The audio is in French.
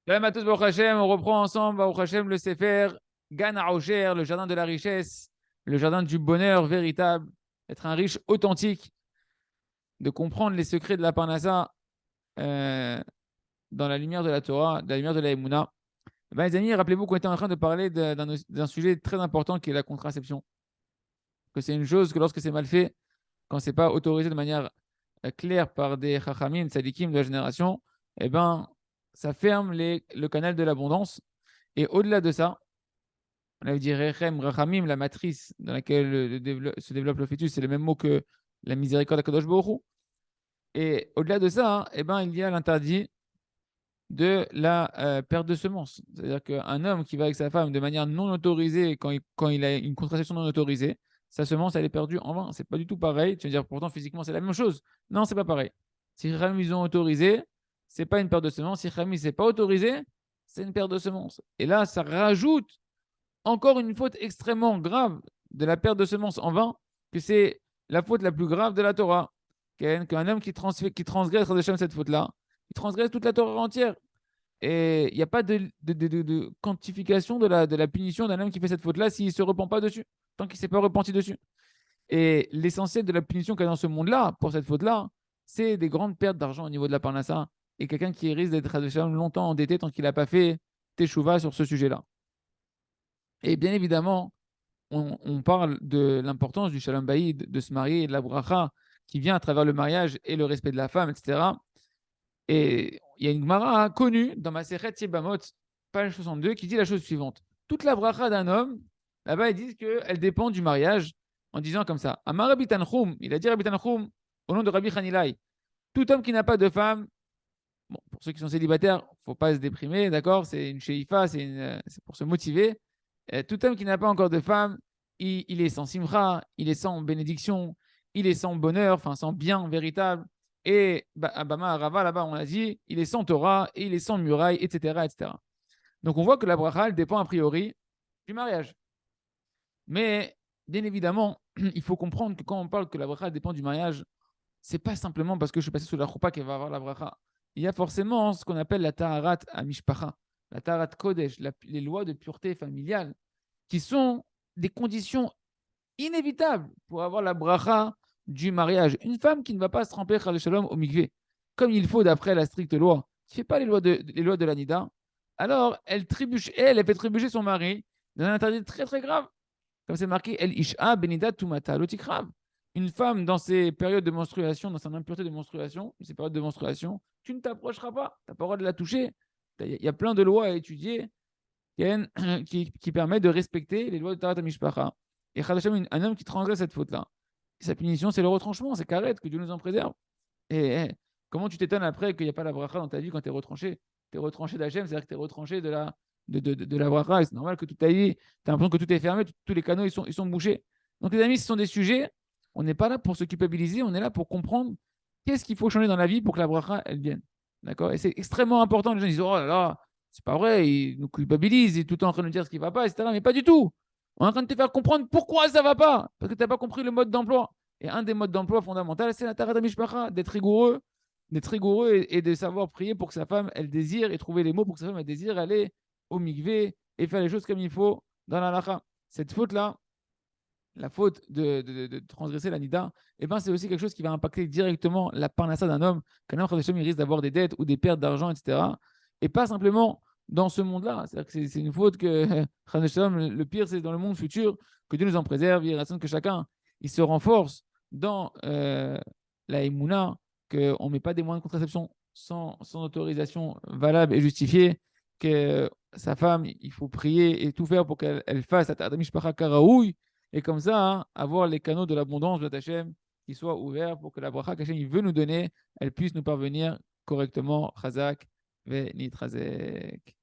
Shalom à tous, Baruch Hashem. On reprend ensemble, Baruch Hashem, le Sefer Gan HaOsher, le jardin de la richesse, le jardin du bonheur véritable, être un riche authentique, de comprendre les secrets de la Parnassa euh, dans la lumière de la Torah, dans la lumière de la Emouna. Ben, les amis, rappelez-vous qu'on était en train de parler d'un sujet très important qui est la contraception. Que c'est une chose que lorsque c'est mal fait, quand c'est pas autorisé de manière claire par des chachamim, tzadikim de la génération, eh ben, ça ferme le canal de l'abondance. Et au-delà de ça, on avait dit Rechem, Rachamim, la matrice dans laquelle se développe le fœtus, c'est le même mot que la miséricorde d'Akadosh Baruch Hu. Et au-delà de ça, eh ben, il y a l'interdit de la perte de semences. C'est-à-dire qu'un homme qui va avec sa femme de manière non autorisée, quand il a une contraception non autorisée, sa semence, elle est perdue en vain. C'est pas du tout pareil. Tu vas dire, pourtant, physiquement, c'est la même chose. Non, c'est pas pareil. Si Rachamim, ils ont autorisé, c'est pas une perte de semences. Si Rachamim, c'est pas autorisé, c'est une perte de semences. Et là, ça rajoute encore une faute extrêmement grave de la perte de semences en vain, que c'est la faute la plus grave de la Torah. Qu'un homme qui transgresse cette faute-là, il transgresse toute la Torah entière. Et il n'y a pas de quantification de la punition d'un homme qui fait cette faute-là s'il ne se repent pas dessus, tant qu'il ne s'est pas repenti dessus. Et l'essentiel de la punition qu'il y a dans ce monde-là, pour cette faute-là, c'est des grandes pertes d'argent au niveau de la parnassa et quelqu'un qui risque d'être longtemps endetté tant qu'il n'a pas fait teshuva sur ce sujet-là. Et bien évidemment, on parle de l'importance du shalom baïd, de se marier, de la bracha qui vient à travers le mariage et le respect de la femme, etc. Et il y a une Gemara connue dans ma Masechet Yebamot, page 62, qui dit la chose suivante. Toute la bracha d'un homme, là-bas, ils disent qu'elle dépend du mariage, en disant comme ça. Amar Rabbi Tanchum, il a dit Rabbi Tanchum, au nom de Rabbi Hanilai, tout homme qui n'a pas de femme, bon, pour ceux qui sont célibataires, il ne faut pas se déprimer, d'accord? C'est une sheifa, c'est pour se motiver. Tout homme qui n'a pas encore de femme, il est sans simcha, il est sans bénédiction, il est sans bonheur, enfin sans bien véritable. Et à Bama Arava, là-bas, on a dit, il est sans Torah et il est sans muraille, etc., etc. Donc on voit que la bracha, elle dépend a priori du mariage. Mais bien évidemment, il faut comprendre que quand on parle que la bracha dépend du mariage, c'est pas simplement parce que je suis passé sous la choupa qu'elle va avoir la bracha. Il y a forcément ce qu'on appelle la taharat amishpacha, la taharat kodesh, les lois de pureté familiale, qui sont des conditions inévitables pour avoir la bracha du mariage. Une femme qui ne va pas se tremper Chal Shalom au mikvé, comme il faut d'après la stricte loi, qui ne fait pas les lois de la Nida, alors elle trébuche, elle fait trébucher son mari dans un interdit très très grave. Comme c'est marqué, El Isha Benida Tumata Lotikrav. Une femme dans ses périodes de menstruation, dans son impureté de menstruation, ses périodes de menstruation, tu ne t'approcheras pas. Tu n'as pas le droit de la toucher. Il y a plein de lois à étudier qui permettent de respecter les lois de Tarat Mishpacha. Et Khadasham, un homme qui transgresse cette faute-là, sa punition, c'est le retranchement, c'est carrette, que Dieu nous en préserve. Et comment tu t'étonnes après qu'il n'y a pas la bracha dans ta vie quand tu es retranché? Tu es retranché d'Hachem, c'est-à-dire que tu es retranché de la bracha. C'est normal que toute ta vie, tu as l'impression que tout est fermé, tous les canaux ils sont bouchés. Donc les amis, ce sont des sujets, on n'est pas là pour se culpabiliser, on est là pour comprendre qu'est-ce qu'il faut changer dans la vie pour que la bracha, elle vienne. D'accord? Et c'est extrêmement important. Les gens disent, oh là là, c'est pas vrai, ils nous culpabilisent, ils sont tout le temps en train de nous dire ce qui ne va pas, etc. Mais pas du tout. On est en train de te faire comprendre pourquoi ça ne va pas. Parce que tu n'as pas compris le mode d'emploi. Et un des modes d'emploi fondamentaux, c'est la Tarat Mishpacha, d'être rigoureux et de savoir prier pour que sa femme, elle désire, et trouver les mots pour que sa femme, elle désire aller au mikvé et faire les choses comme il faut dans la lacha. Cette faute-là, la faute de transgresser la nida, eh ben, c'est aussi quelque chose qui va impacter directement la parnassa d'un homme. Qu'un homme, il risque d'avoir des dettes ou des pertes d'argent, etc. Et pas simplement dans ce monde-là. C'est-à-dire que c'est une faute que, le pire, c'est dans le monde futur, que Dieu nous en préserve, il que chacun il se renforce dans la Emouna, qu'on ne met pas des moyens de contraception sans autorisation valable et justifiée, que sa femme, il faut prier et tout faire pour qu'elle fasse la Mishpacha Karaoui, et comme ça, hein, avoir les canaux de l'abondance de Hachem qui soient ouverts pour que la bracha qu'Hachem il veut nous donner, elle puisse nous parvenir correctement. Chazak ve nitrazek.